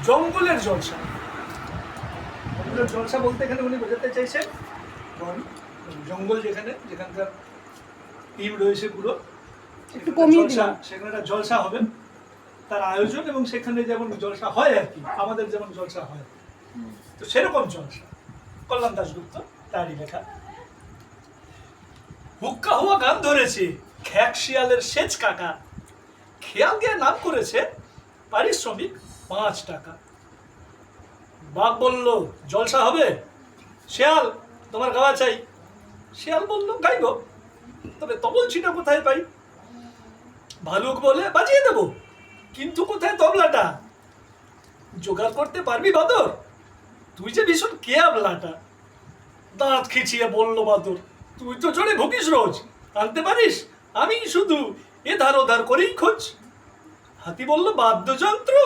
জঙ্গলের জলসা। জঙ্গলের জলসা বলতে এখানে উনি বোঝাতে চাইছেন জঙ্গল যেখানকার টিম রয়েছে পুরো, একটু কমিয়ে জলসা, সেখানে একটা জলসা হবে তার আয়োজন, এবং সেখানে যেমন জলসা হয় আর কি, আমাদের যেমন জলসা হয়, তো সেরকম জলসা। কল্যাণ দাশগুপ্ত, তারই লেখা। হুক্কা হুয়া গান ধরেছে খ্যাক শিয়ালের সেচ কাকা, খেয়াল গিয়ে নাম করেছে পারিশ্রমিক 5 টাকা। বাঘ বলল জলসা হবে, শিয়াল তোমার গাওয়া চাই। শিয়াল বলল গাইব, তবে তবল ছিটা কোথায় পাই? ভালুক বলে বাজিয়ে দেব, কিন্তু কোথায় তবলাটা? জোগাড় করতে পারবি বাদর? তুই যে ভীষণ কেয়াবলাটা। দাঁত খিচিয়ে বলল বাদর, তুই তো চড়ে ভুগিস রোজ, আনতে পারিস? আমি শুধু এধার ওধার করেই খোঁজ। হাতি বলল বাদ্যযন্ত্র,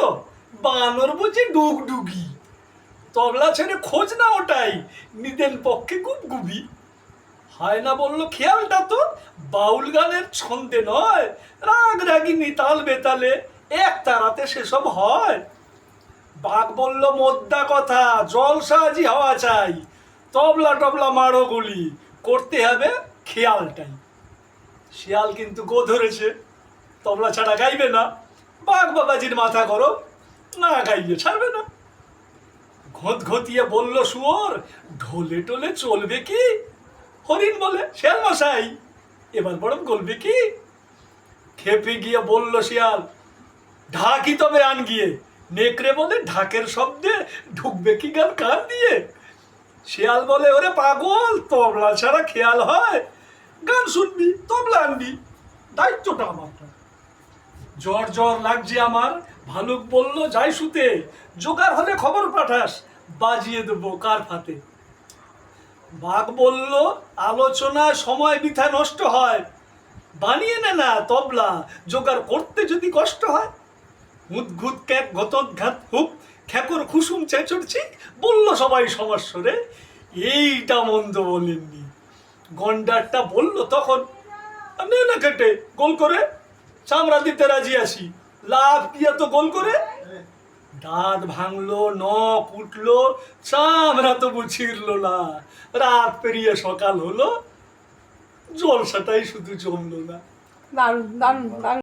বানর বুঝি ডুগডুগি, তবলা ছেড়ে খোঁজ না ওটাই নিদেন পক্ষে খুব গুবি। হায়না বলল খেয়ালটা তো বাউল গানের ছন্দে নয়, রাগ রাগিনী তাল বেতালে এক তারাতে সেসব হয়। বাঘ বলল মোদ্দা কথা, জলসা আজি হওয়া চাই, তবলা টবলা মারো গুলি, করতে হবে খেয়ালটাই। শিয়াল কিন্তু গো ধরেছে, তবলা ছাড়া গাইবে না। বাঘ বাবাজির মাথা গরম, না গাইয়ে ছাড়বে না। ঘোঁত ঘটিয়ে বলল শুয়োর, ঢোলে টোলে চলবে কি? হরিণ বলে শিয়াল মশাই, এবার বরং গলবে কি? খেপে গিয়ে বলল শিয়াল, ঢাকি তবে আন গিয়ে, নেকড়ে বলে ঢাকের শব্দে ঢুকবে কি গান কান দিয়ে? শিয়াল বলে ওরে পাগল, তবলা ছাড়া খেয়াল হয়? গান শুনবি, তবলা আনবি, দায়িত্বটা আমার। জ্বর জ্বর লাগছে আমার। ভালুক বলল যাই শুতে, জোগাড় হলে খবর পাঠাস, বাজিয়ে দেবো কার ফাতে। বাঘ বলল আলোচনায় সময় বৃথা নষ্ট হয়, বানিয়ে নে না তবলা, জোগাড় করতে যদি কষ্ট হয়। উদ্ঘুত ক্যাক ঘতোদ্ঘাত হুক খ্যাকর খুসুম চেঁচড়ছি, বলল সবাই সমাস্বরে, এইটা মন্দ বলেননি। গন্ডারটা বলল তখন, নে না কেটে গোল করে, চামড়া দিতে রাজি আছি, লাভ কি এত গোল করে? দাঁত ভাঙলো, নখ উঠলো, চামড়া তবু ছিঁড়লো না। রাত পেরিয়ে সকাল হলো, জলসাটাই শুধু জমলো না। দারুণ দারুণ দারুণ।